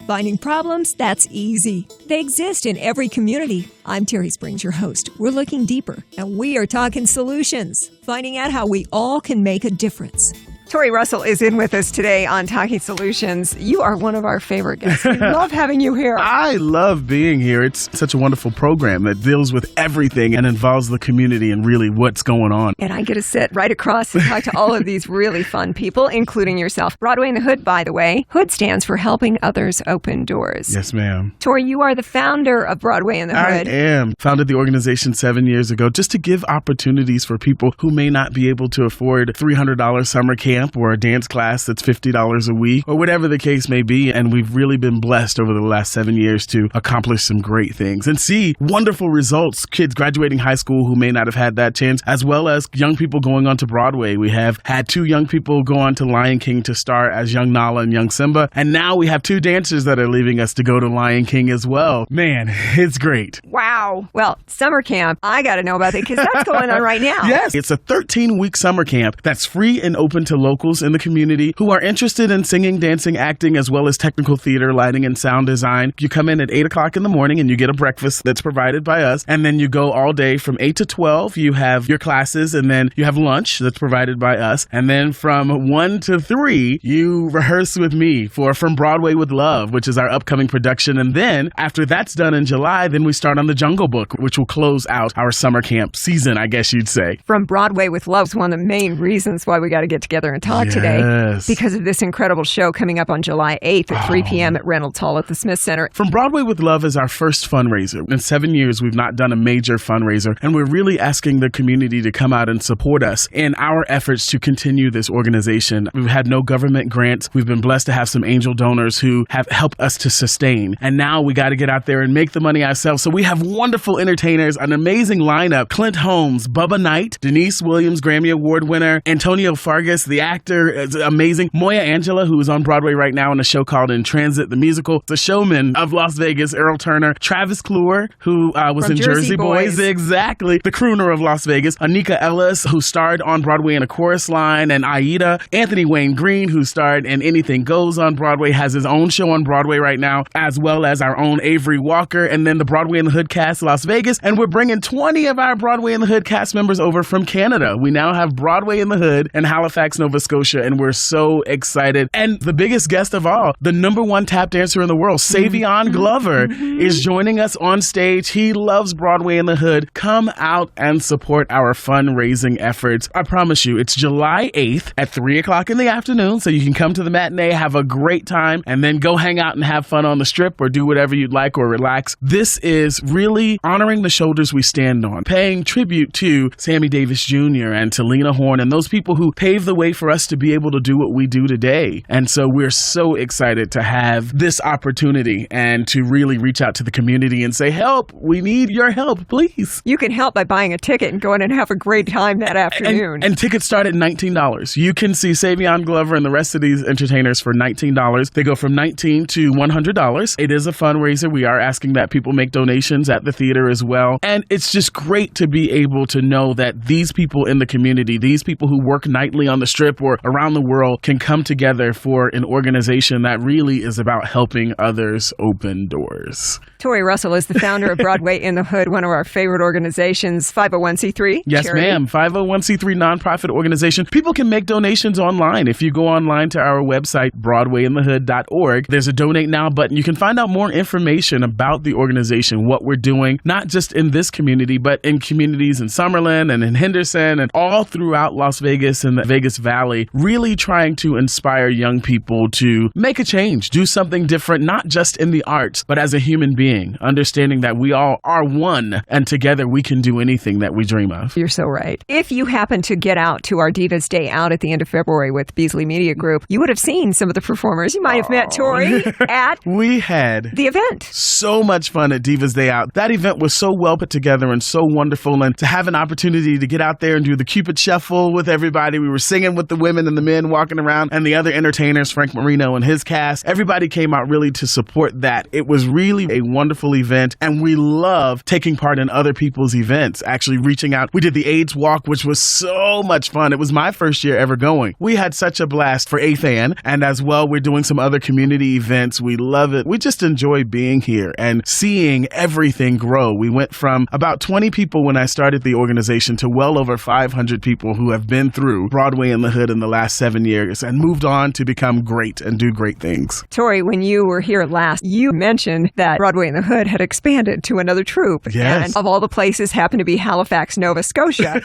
Finding problems? That's easy. They exist in every community. I'm Terry Springs, your host. We're looking deeper, and we are talking solutions, finding out how we all can make a difference. Torrey Russell is in with us today on Talking Solutions. You are one of our favorite guests. We love having you here. I love being here. It's such a wonderful program that deals with everything and involves the community and really what's going on. And I get to sit right across and talk to all of these really fun people, including yourself. Broadway In The H.O.O.D, by the way. H.O.O.D stands for Helping Others Open Doors. Yes, ma'am. Torrey, you are the founder of Broadway In The H.O.O.D. I am. Founded the organization 7 years ago just to give opportunities for people who may not be able to afford $300 summer camp or a dance class that's $50 a week or whatever the case may be. And we've really been blessed over the last 7 years to accomplish some great things and see wonderful results. Kids graduating high school who may not have had that chance, as well as young people going on to Broadway. We have had 2 young people go on to Lion King to star as young Nala and young Simba. And now we have 2 dancers that are leaving us to go to Lion King as well. Man, it's great. Wow. Well, summer camp, I got to know about it because that's going on right now. Yes. It's a 13-week summer camp that's free and open to locals in the community who are interested in singing, dancing, acting, as well as technical theater, lighting, and sound design. You come in at 8 o'clock in the morning and you get a breakfast that's provided by us. And then you go all day from 8 to 12. You have your classes, and then you have lunch that's provided by us. And then from 1 to 3, you rehearse with me for From Broadway with Love, which is our upcoming production. And then after that's done in July, then we start on The Jungle Book, which will close out our summer camp season, I guess you'd say. From Broadway with Love is one of the main reasons why we got to get together and talk today. Because of this incredible show coming up on July 8th at 3 p.m. at Reynolds Hall at the Smith Center. From Broadway with Love is our first fundraiser. In 7 years, we've not done a major fundraiser, and we're really asking the community to come out and support us in our efforts to continue this organization. We've had no government grants. We've been blessed to have some angel donors who have helped us to sustain. And now we got to get out there and make the money ourselves. So we have wonderful entertainers, an amazing lineup. Clint Holmes, Bubba Knight, Denise Williams, Grammy Award winner, Antonio Fargas, the actor, is amazing. Moya Angela, who is on Broadway right now in a show called In Transit, the musical. The showman of Las Vegas, Earl Turner. Travis Kluwer, who was from in Jersey Boys. Exactly. The crooner of Las Vegas. Anika Ellis, who starred on Broadway in A Chorus Line, and Aida. Anthony Wayne Green, who starred in Anything Goes on Broadway, has his own show on Broadway right now, as well as our own Avery Walker, and then the Broadway in the H.O.O.D cast, Las Vegas. And we're bringing 20 of our Broadway in the H.O.O.D cast members over from Canada. We now have Broadway in the H.O.O.D in Halifax, Nova Scotia, and we're so excited. And the biggest guest of all, the #1 tap dancer in the world, Savion Glover, is joining us on stage. He loves Broadway in the H.O.O.D. Come out and support our fundraising efforts. I promise you, it's July 8th at 3 o'clock in the afternoon, so you can come to the matinee, have a great time, and then go hang out and have fun on the Strip or do whatever you'd like or relax. This is really honoring the shoulders we stand on, paying tribute to Sammy Davis Jr. and to Lena Horne and those people who paved the way for us to be able to do what we do today. And so we're so excited to have this opportunity and to really reach out to the community and say, help, we need your help, please. You can help by buying a ticket and going and have a great time that afternoon. And tickets start at $19. You can see Savion Glover and the rest of these entertainers for $19. They go from $19 to $100. It is a fundraiser. We are asking that people make donations at the theater as well. And it's just great to be able to know that these people in the community, these people who work nightly on the Strip or around the world, can come together for an organization that really is about helping others open doors. Torrey Russell is the founder of Broadway in the H.O.O.D, one of our favorite organizations, 501c3. Yes, charity. ma'am. 501c3 nonprofit organization. People can make donations online. If you go online to our website, BroadwayInTheH.org, there's a Donate Now button. You can find out more information about the organization, what we're doing, not just in this community, but in communities in Summerlin and in Henderson and all throughout Las Vegas and the Vegas Valley, really trying to inspire young people to make a change, do something different, not just in the arts, but as a human being, understanding that we all are one, and together we can do anything that we dream of. You're so right. If you happen to get out to our Divas Day Out at the end of February with Beasley Media Group, you would have seen some of the performers. You might have met Torrey at we had the event. So much fun at Divas Day Out. That event was so well put together and so wonderful, and to have an opportunity to get out there and do the Cupid Shuffle with everybody. We were singing with with the women and the men walking around and the other entertainers, Frank Marino and his cast. Everybody came out really to support that. It was really a wonderful event, and we love taking part in other people's events, actually reaching out. We did the AIDS Walk, which was so much fun. It was my first year ever going. We had such a blast for AFAN, and as well, we're doing some other community events. We love it. We just enjoy being here and seeing everything grow. We went from about 20 people when I started the organization to well over 500 people who have been through Broadway in the Hood in the last 7 years and moved on to become great and do great things. Torrey, when you were here last, you mentioned that Broadway in the Hood had expanded to another troupe. Yes. And of all the places happened to be Halifax, Nova Scotia.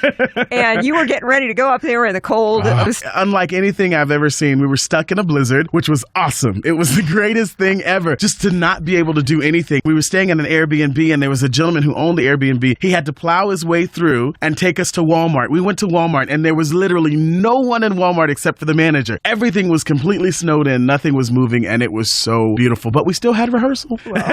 And you were getting ready to go up there in the cold. Unlike anything I've ever seen, we were stuck in a blizzard, which was awesome. It was the greatest thing ever, just to not be able to do anything. We were staying in an Airbnb, and there was a gentleman who owned the Airbnb. He had to plow his way through and take us to Walmart. We went to Walmart, and there was literally no one in Walmart except for the manager. Everything was completely snowed in. Nothing was moving, and it was so beautiful. But we still had rehearsal. Well,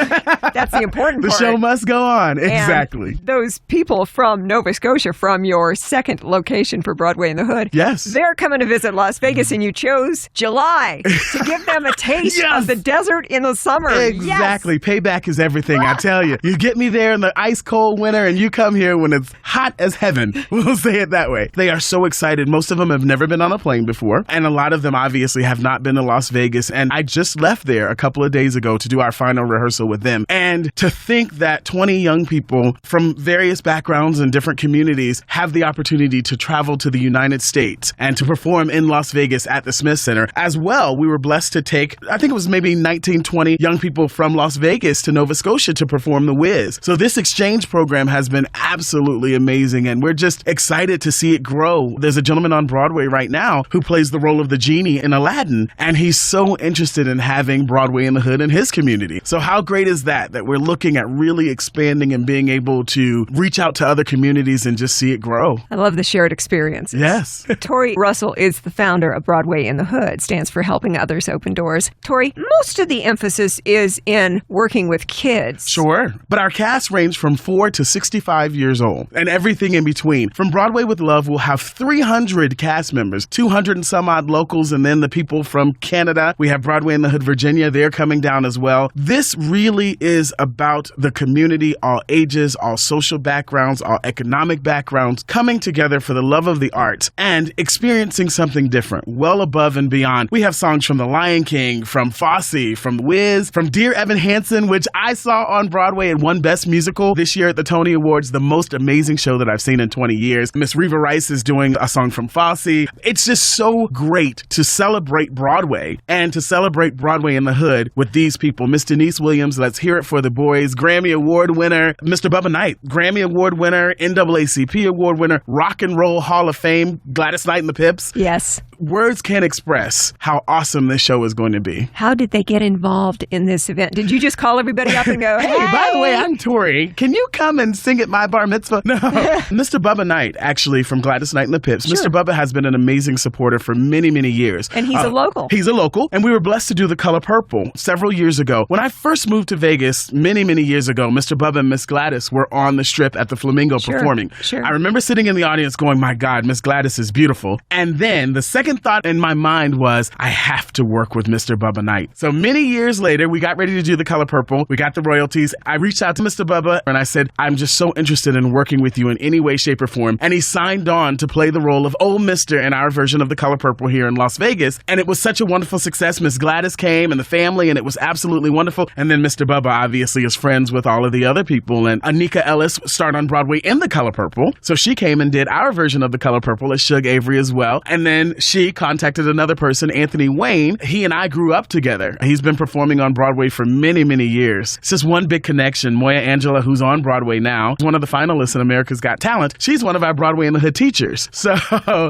that's the important part. The show must go on. Exactly. And those people from Nova Scotia, from your second location for Broadway in the Hood, yes, they're coming to visit Las Vegas, and you chose July to give them a taste yes. of the desert in the summer. Exactly. Yes. Payback is everything, I tell you. You get me there in the ice cold winter, and you come here when it's hot as heaven. We'll say it that way. They are so excited. Most of them have never been on a plane before, and a lot of them obviously have not been to Las Vegas. And I just left there a couple of days ago to do our final rehearsal with them. And to think that 20 young people from various backgrounds and different communities have the opportunity to travel to the United States and to perform in Las Vegas at the Smith Center. As well, we were blessed to take, I think it was maybe 19, 20 young people from Las Vegas to Nova Scotia to perform The Wiz. So this exchange program has been absolutely amazing, and we're just excited to see it grow. There's a gentleman on Broadway right now who plays the role of the genie in Aladdin, and he's so interested in having Broadway in the Hood in his community. So how great is that we're looking at really expanding and being able to reach out to other communities and just see it grow. I love the shared experiences. Yes. Torrey Russell is the founder of Broadway in the Hood, stands for Helping Others Open Doors. Torrey, most of the emphasis is in working with kids. Sure. But our cast range from 4 to 65 years old and everything in between. From Broadway with Love, we'll have 300 cast members, 200 and some odd locals, and then the people from Canada. We have Broadway in the Hood, Virginia. They're coming down as well. This really is about the community, all ages, all social backgrounds, all economic backgrounds, coming together for the love of the arts and experiencing something different, well above and beyond. We have songs from The Lion King, from Fosse, from Wiz, from Dear Evan Hansen, which I saw on Broadway and won Best Musical this year at the Tony Awards, the most amazing show that I've seen in 20 years. Miss Reva Rice is doing a song from Fosse. It's just so great to celebrate Broadway and to celebrate Broadway in the Hood with these people. Miss Denise Williams, Let's Hear It for the Boys, Grammy Award winner. Mr. Bubba Knight, Grammy Award winner, NAACP Award winner, Rock and Roll Hall of Fame, Gladys Knight and the Pips. Yes. Words can't express how awesome this show is going to be. How did they get involved in this event? Did you just call everybody up and go, hey, by the way, I'm Torrey. Can you come and sing at my bar mitzvah? No. Mr. Bubba Knight, actually, from Gladys Knight and the Pips. Sure. Mr. Bubba has been an amazing supporter for many, many years. And he's a local. He's a local. And we were blessed to do The Color Purple several years ago. When I first moved to Vegas many, many years ago, Mr. Bubba and Miss Gladys were on the strip at the Flamingo performing. Sure. I remember sitting in the audience going, my God, Miss Gladys is beautiful. And then the second thought in my mind was, I have to work with Mr. Bubba Knight. So many years later, we got ready to do The Color Purple. We got the royalties. I reached out to Mr. Bubba and I said, I'm just so interested in working with you in any way, shape, or form. And he signed on to play the role of Old Mister in our version of The Color Purple here in Las Vegas. And it was such a wonderful success. Miss Gladys came and the family, and it was absolutely wonderful. And then Mr. Bubba obviously is friends with all of the other people. And Anika Ellis starred on Broadway in The Color Purple. So she came and did our version of The Color Purple as Suge Avery as well. And then she contacted another person, Anthony Wayne. He and I grew up together. He's been performing on Broadway for many, many years. It's just one big connection. Moya Angela, who's on Broadway now, one of the finalists in America's Got Talent. She's one of our Broadway in the Hood teachers. So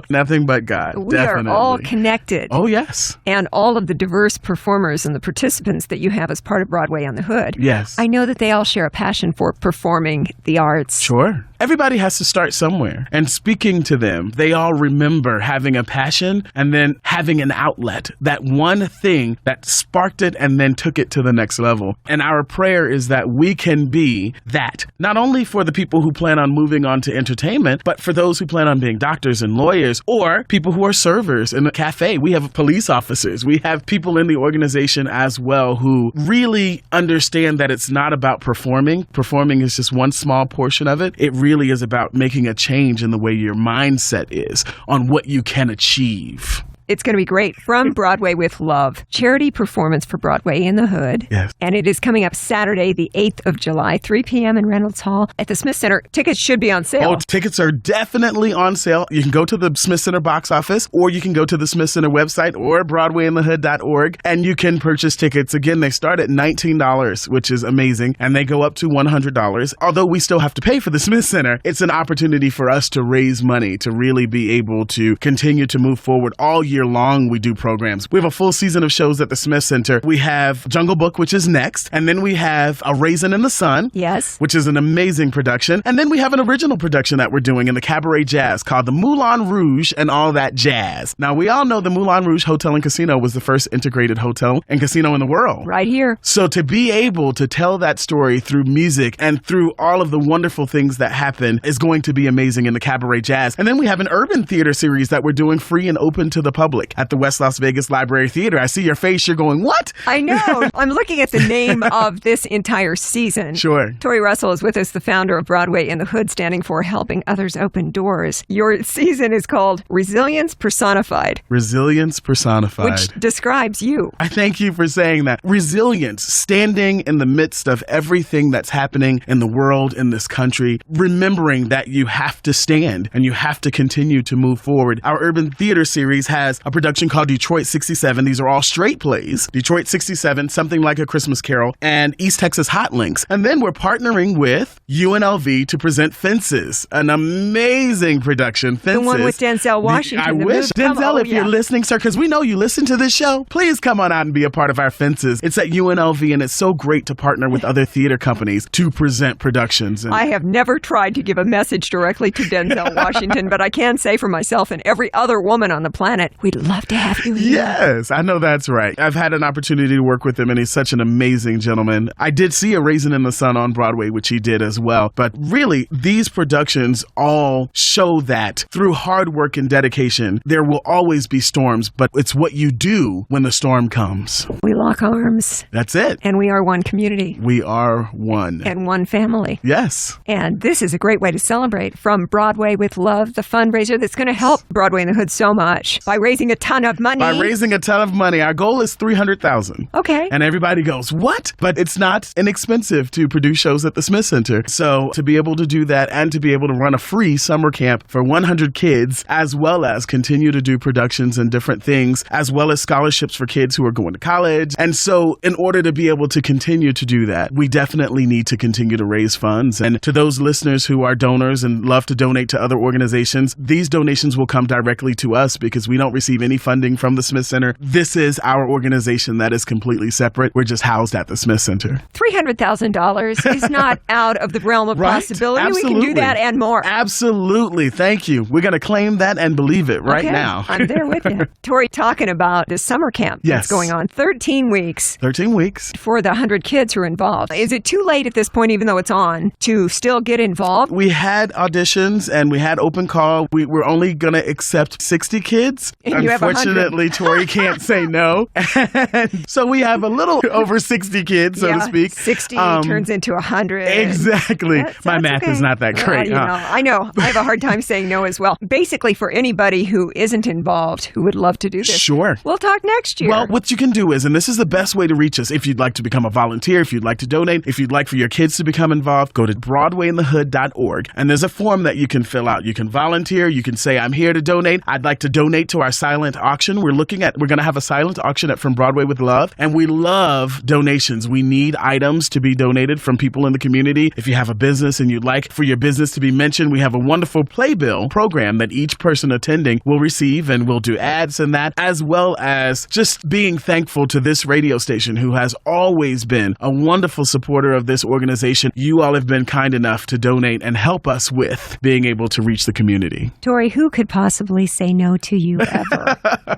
nothing but God. We definitely are all connected. Oh, yes. And all of the diverse performers and the participants that you have as part of Broadway on the Hood. Yes. I know that they all share a passion for performing the arts. Sure. everybody has to start somewhere. And speaking to them, they all remember having a passion and then having an outlet, that one thing that sparked it and then took it to the next level. And our prayer is that we can be that, not only for the people who plan on moving on to entertainment, but for those who plan on being doctors and lawyers or people who are servers in a cafe. We have police officers. We have people in the organization as well who really understand that it's not about performing. Performing is just one small portion of it. It really is about making a change in the way your mindset is on what you can achieve. It's going to be great. From Broadway with Love, charity performance for Broadway in the H.O.O.D. Yes. And it is coming up Saturday, the 8th of July, 3 p.m. in Reynolds Hall at the Smith Center. Tickets should be on sale. Oh, tickets are definitely on sale. You can go to the Smith Center box office, or you can go to the Smith Center website or BroadwayInTheH.org, and you can purchase tickets. Again, they start at $19, which is amazing, and they go up to $100. Although we still have to pay for the Smith Center, it's an opportunity for us to raise money to really be able to continue to move forward all year long. We do programs. We have a full season of shows at the Smith Center. We have Jungle Book, which is next. And then we have A Raisin in the Sun, yes, which is an amazing production. And then we have an original production that we're doing in the Cabaret Jazz called the Moulin Rouge and All That Jazz. Now, we all know the Moulin Rouge Hotel and Casino was the first integrated hotel and casino in the world. Right here. So to be able to tell that story through music and through all of the wonderful things that happen is going to be amazing in the Cabaret Jazz. And then we have an urban theater series that we're doing free and open to the public at the West Las Vegas Library Theater. I see your face. You're going, what? I know. I'm looking at the name of this entire season. Sure. Torrey Russell is with us, the founder of Broadway in the H.O.O.D, standing for Helping Others Open Doors. Your season is called Resilience Personified. Resilience Personified. Which describes you. I thank you for saying that. Resilience, standing in the midst of everything that's happening in the world, in this country, remembering that you have to stand and you have to continue to move forward. Our urban theater series has a production called Detroit 67. These are all straight plays. Detroit 67, Something Like a Christmas Carol, and East Texas Hot Links. And then we're partnering with UNLV to present Fences, an amazing production. Fences. The one with Denzel Washington. I wish. Denzel, if you're listening, sir, because we know you listen to this show, please come on out and be a part of our Fences. It's at UNLV, and it's so great to partner with other theater companies to present productions. And I have never tried to give a message directly to Denzel Washington, but I can say for myself and every other woman on the planet, we'd love to have you here. Yes, I know that's right. I've had an opportunity to work with him, and he's such an amazing gentleman. I did see A Raisin in the Sun on Broadway, which he did as well. But really, these productions all show that through hard work and dedication, there will always be storms, but it's what you do when the storm comes. We lock arms. That's it. And we are one community. We are one. And one family. Yes. And this is a great way to celebrate. From Broadway with Love, the fundraiser that's going to help Broadway in the H.O.O.D so much by raising a ton of money. By raising a ton of money. Our goal is $300,000. Okay. And everybody goes, what? But it's not inexpensive to produce shows at the Smith Center. So to be able to do that and to be able to run a free summer camp for 100 kids, as well as continue to do productions and different things, as well as scholarships for kids who are going to college. And so in order to be able to continue to do that, we definitely need to continue to raise funds. And to those listeners who are donors and love to donate to other organizations, these donations will come directly to us because we don't receive any funding from the Smith Center. This is our organization that is completely separate. We're just housed at the Smith Center. $300,000 is not out of the realm of possibility. Absolutely. We can do that and more. Absolutely. Thank you. We're going to claim that and believe it right now. I'm there with you. Torrey, talking about this summer camp that's going on. 13 weeks. 13 weeks. For the 100 kids who are involved. Is it too late at this point, even though it's on, to still get involved? We had auditions and we had open call. We were only going to accept 60 kids. And unfortunately, Torrey can't say no. And so we have a little over 60 kids, so to speak. 60 turns into 100. Exactly. My math is not that great. I know. I have a hard time saying no as well. Basically, for anybody who isn't involved, who would love to do this. Sure. We'll talk next year. Well, what you can do is, and this is the best way to reach us, if you'd like to become a volunteer, if you'd like to donate, if you'd like for your kids to become involved, go to BroadwayInTheH.org. And there's a form that you can fill out. You can volunteer. You can say, I'm here to donate. I'd like to donate to our silent auction. We're going to have a silent auction at From Broadway with Love, and we love donations. We need items to be donated from people in the community. If you have a business and you'd like for your business to be mentioned, we have a wonderful playbill program that each person attending will receive, and we'll do ads in that, as well as just being thankful to this radio station who has always been a wonderful supporter of this organization. You all have been kind enough to donate and help us with being able to reach the community. Torrey, who could possibly say no to you ever?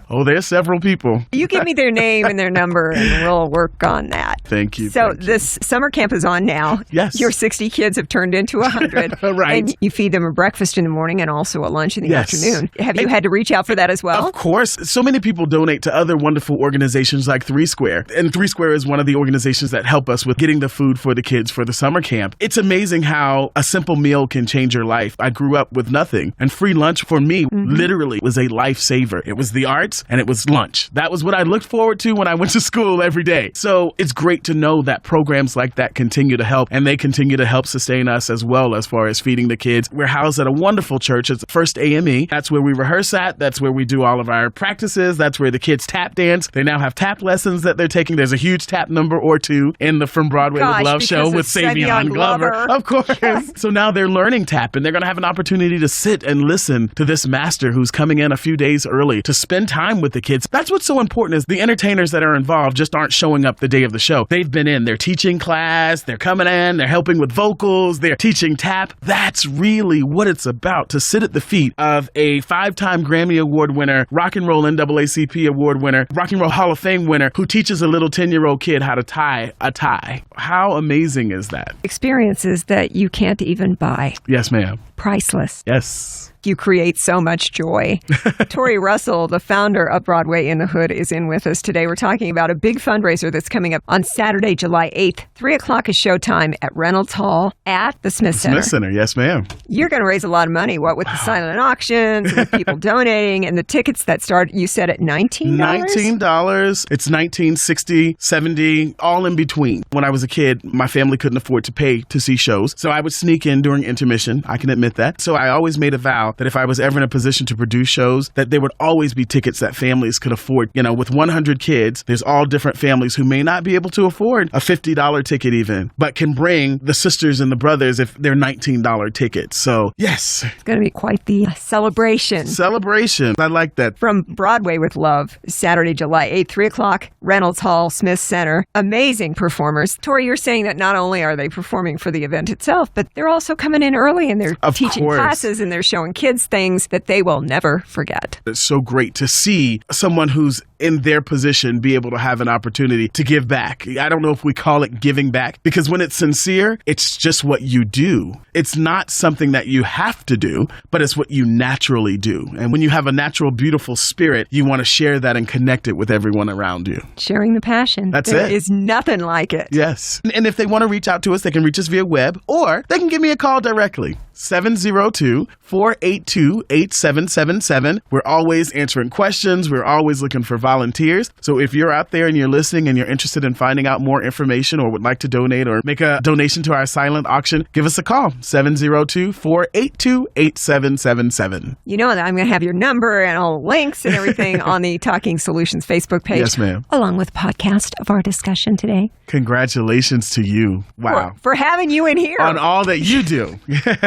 Oh, there's several people. You give me their name and their number, and we'll work on that. Thank you. So this summer camp is on now. Yes. Your 60 kids have turned into 100. Right. And you feed them a breakfast in the morning and also a lunch in the Yes. afternoon. Have you had to reach out for that as well? Of course. So many people donate to other wonderful organizations like Three Square. And Three Square is one of the organizations that help us with getting the food for the kids for the summer camp. It's amazing how a simple meal can change your life. I grew up with nothing, and free lunch for me literally was a lifesaver. It was the arts and it was lunch. That was what I looked forward to when I went to school every day. So it's great to know that programs like that continue to help, and they continue to help sustain us as well as far as feeding the kids. We're housed at a wonderful church. It's First AME. That's where we rehearse at. That's where we do all of our practices. That's where the kids tap dance. They now have tap lessons that they're taking. There's a huge tap number or two in the From Broadway with Love show with Savion Glover. Of course. So now they're learning tap, and they're going to have an opportunity to sit and listen to this master who's coming in a few days early to spend time with the kids. That's what's so important, is the entertainers that are involved just aren't showing up the day of the show. They've been in, they're teaching class, they're coming in, they're helping with vocals, they're teaching tap. That's really what it's about, to sit at the feet of a 5-time Grammy Award winner, Rock and Roll NAACP Award winner, Rock and Roll Hall of Fame winner, who teaches a little 10-year-old kid how to tie a tie. How amazing is that? Experiences that you can't even buy. Yes, ma'am. Priceless. Yes. You create so much joy. Torrey Russell, the founder of Broadway in the H.O.O.D, is in with us today. We're talking about a big fundraiser that's coming up on Saturday, July 8th. 3 o'clock is showtime at Reynolds Hall at the Smith Center. Smith Center, yes, ma'am. You're going to raise a lot of money, what with the silent auctions, with people donating, and the tickets that start, you said, at $19? $19. It's $19, $60, $70, all in between. When I was a kid, my family couldn't afford to pay to see shows, so I would sneak in during intermission. I can admit that. So I always made a vow that if I was ever in a position to produce shows, that there would always be tickets that families could afford. You know, with 100 kids, there's all different families who may not be able to afford a $50 ticket even, but can bring the sisters and the brothers if they're $19 tickets. So, yes. It's going to be quite the celebration. Celebration. I like that. From Broadway with Love, Saturday, July 8th, 3 o'clock, Reynolds Hall, Smith Center. Amazing performers. Torrey, you're saying that not only are they performing for the event itself, but they're also coming in early and they're teaching classes and they're showing kids things that they will never forget. It's so great to see someone who's in their position be able to have an opportunity to give back. I don't know if we call it giving back, because when it's sincere, it's just what you do. It's not something that you have to do, but it's what you naturally do. And when you have a natural, beautiful spirit, you want to share that and connect it with everyone around you. Sharing the passion. That's There it. is nothing like it. Yes. And if they want to reach out to us, they can reach us via web, or they can give me a call directly. 702-482-8777. We're always answering questions. We're always looking for volunteers. So if you're out there and you're listening and you're interested in finding out more information or would like to donate or make a donation to our silent auction, give us a call. 702-482-8777. You know that I'm going to have your number and all the links and everything on the Talking Solutions Facebook page. Yes, ma'am. Along with podcast of our discussion today. Congratulations to you. Wow. For having you in here. On all that you do.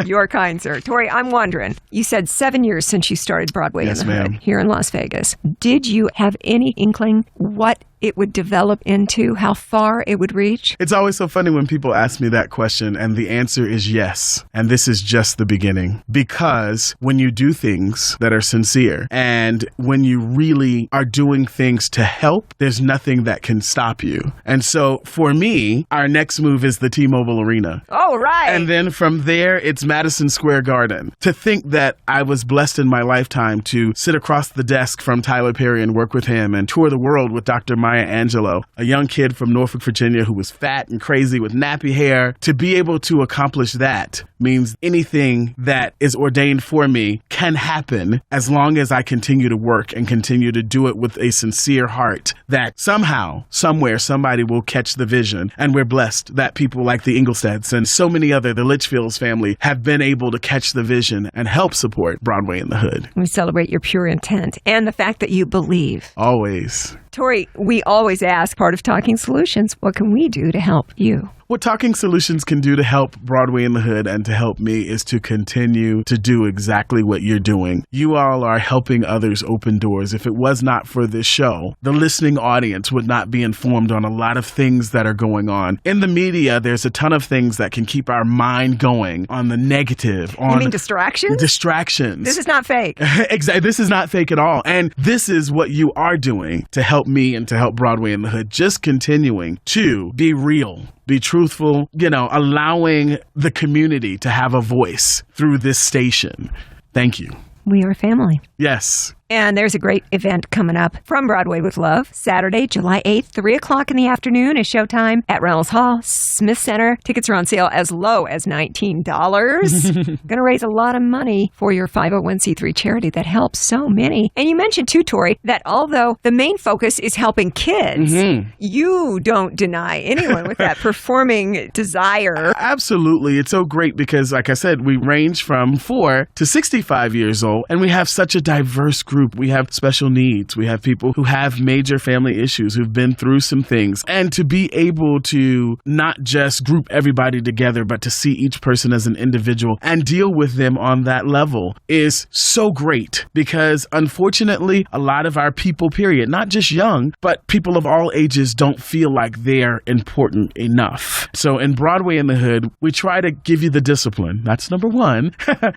You're kind, sir. Torrey, I'm wondering, you said 7 years since you started Broadway in the H.O.O.D here in Las Vegas. Did you have any inkling what it would develop into, how far it would reach? It's always so funny when people ask me that question, and the answer is yes. And this is just the beginning. Because when you do things that are sincere, and when you really are doing things to help, there's nothing that can stop you. And so for me, our next move is the T-Mobile Arena. Oh, right. And then from there, it's Madison Square Garden. To think that I was blessed in my lifetime to sit across the desk from Tyler Perry and work with him and tour the world with Dr. Maya Angelou, a young kid from Norfolk, Virginia, who was fat and crazy with nappy hair, to be able to accomplish that means anything that is ordained for me can happen as long as I continue to work and continue to do it with a sincere heart, that somehow, somewhere, somebody will catch the vision. And we're blessed that people like the Inglestads and so many other, the Litchfields family, have been able to catch the vision and help support Broadway in the Hood. We celebrate your pure intent and the fact that you believe. Always. Torrey, we always ask, part of Talking Solutions, what can we do to help you? What Talking Solutions can do to help Broadway in the Hood and to help me is to continue to do exactly what you're doing. You all are helping others open doors. If it was not for this show, the listening audience would not be informed on a lot of things that are going on. In the media, there's a ton of things that can keep our mind going on the negative. You mean distractions? Distractions. This is not fake. Exactly. This is not fake at all. And this is what you are doing to help me and to help Broadway in the Hood. Just continuing to be real. Be truthful, allowing the community to have a voice through this station. Thank you. We are family. Yes. And there's a great event coming up from Broadway with Love, Saturday, July 8th, 3 o'clock in the afternoon is showtime at Reynolds Hall, Smith Center. Tickets are on sale as low as $19. Going to raise a lot of money for your 501c3 charity that helps so many. And you mentioned too, Torrey, that although the main focus is helping kids, you don't deny anyone with that performing desire. Absolutely. It's so great because, like I said, we range from 4 to 65 years old, and we have such a diverse group. We have special needs. We have people who have major family issues, who've been through some things. And to be able to not just group everybody together, but to see each person as an individual and deal with them on that level is so great because, unfortunately, a lot of our people, period, not just young, but people of all ages don't feel like they're important enough. So in Broadway in the Hood, we try to give you the discipline. That's number one,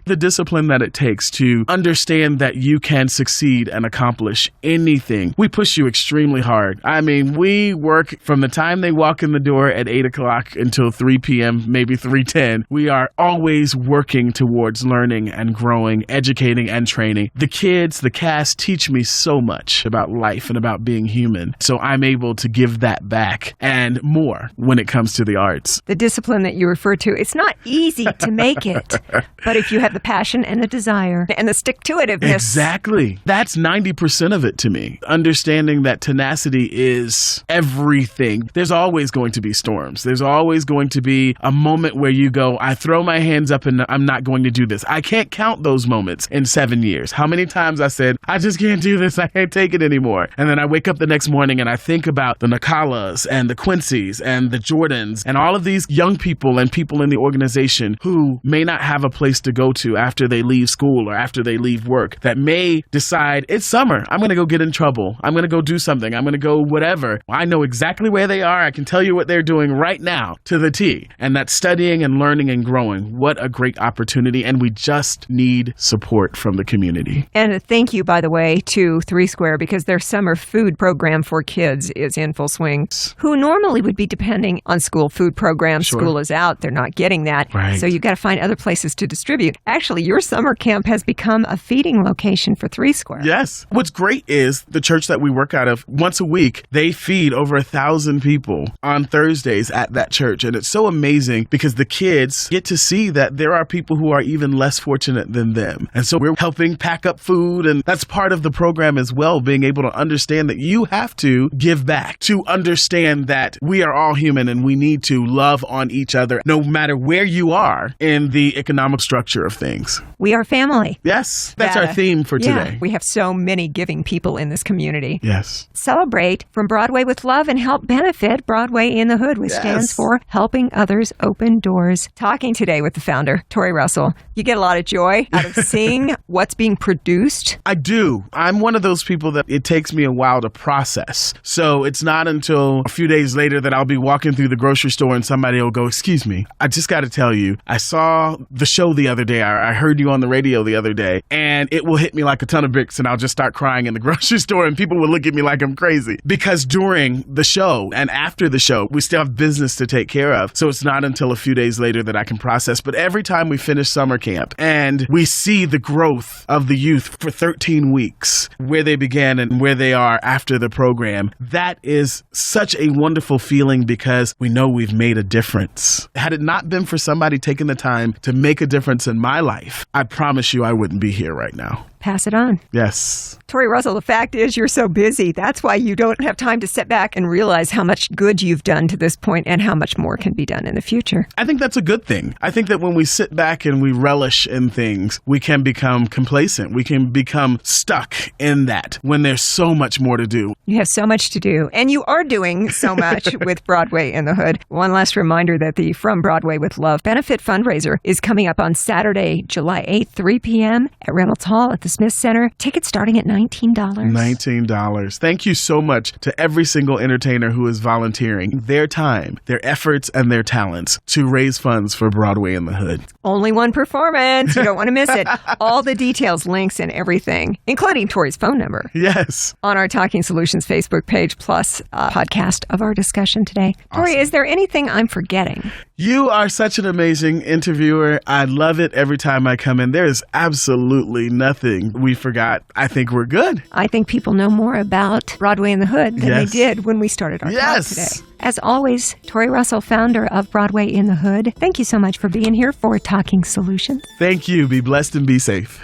the discipline that it takes to understand that you can succeed and accomplish anything. We push you extremely hard. I mean, we work from the time they walk in the door at 8 o'clock until 3 p.m., maybe 3:10. We are always working towards learning and growing, educating and training. The kids, the cast teach me so much about life and about being human. So I'm able to give that back and more when it comes to the arts. The discipline that you refer to, it's not easy to make it. But if you have the passion and the desire and the stick-to-itiveness. Exactly. That's 90% of it to me. Understanding that tenacity is everything. There's always going to be storms. There's always going to be a moment where you go, I throw my hands up and I'm not going to do this. I can't count those moments in 7 years. How many times I said, I just can't do this. I can't take it anymore. And then I wake up the next morning and I think about the Nakalas and the Quincy's and the Jordans and all of these young people and people in the organization who may not have a place to go to after they leave school or after they leave work, that may decide it's summer. I'm going to go get in trouble. I'm going to go do something. I'm going to go whatever. I know exactly where they are. I can tell you what they're doing right now to the T. And that's studying and learning and growing. What a great opportunity. And we just need support from the community. And a thank you, by the way, to 3 Square because their summer food program for kids is in full swing. Who normally would be depending on school food programs. Sure. School is out. They're not getting that. Right. So you've got to find other places to distribute. Actually, your summer camp has become a feeding location for 3 Square. Yes. What's great is the church that we work out of, once a week, they feed over 1,000 people on Thursdays at that church. And it's so amazing because the kids get to see that there are people who are even less fortunate than them. And so we're helping pack up food. And that's part of the program as well, being able to understand that you have to give back, to understand that we are all human and we need to love on each other no matter where you are in the economic structure of things. We are family. Yes. That's our theme for today. Yeah, we have so many giving people in this community. Yes. Celebrate from Broadway with Love and help benefit Broadway in the Hood, which stands for Helping Others Open Doors. Talking today with the founder, Torrey Russell. You get a lot of joy out of seeing what's being produced. I do. I'm one of those people that it takes me a while to process. So it's not until a few days later that I'll be walking through the grocery store and somebody will go, excuse me, I just got to tell you, I saw the show the other day. I heard you on the radio the other day, and it will hit me like a ton of Weetabix and I'll just start crying in the grocery store and people will look at me like I'm crazy. Because during the show and after the show, we still have business to take care of. So it's not until a few days later that I can process. But every time we finish summer camp and we see the growth of the youth for 13 weeks, where they began and where they are after the program, that is such a wonderful feeling because we know we've made a difference. Had it not been for somebody taking the time to make a difference in my life, I promise you I wouldn't be here right now. Pass it on. Yes. Torrey Russell, the fact is you're so busy. That's why you don't have time to sit back and realize how much good you've done to this point and how much more can be done in the future. I think that's a good thing. I think that when we sit back and we relish in things, we can become complacent. We can become stuck in that when there's so much more to do. You have so much to do, and you are doing so much with Broadway in the Hood. One last reminder that the From Broadway with Love benefit fundraiser is coming up on Saturday, July 8th, 3 p.m. at Reynolds Hall at the Smith Center. Tickets starting at $19. $19. Thank you so much to every single entertainer who is volunteering their time, their efforts, and their talents to raise funds for Broadway in the Hood. Only one performance. You don't want to miss it. All the details, links, and everything, including Torrey's phone number. Yes. On our Talking Solutions Facebook page, plus a podcast of our discussion today. Awesome. Torrey, is there anything I'm forgetting? You are such an amazing interviewer. I love it every time I come in. There is absolutely nothing we forgot. I think we're good. I think people know more about Broadway in the Hood than they did when we started our talk today. As always, Torrey Russell, founder of Broadway in the Hood, thank you so much for being here for Talking Solutions. Thank you. Be blessed and be safe.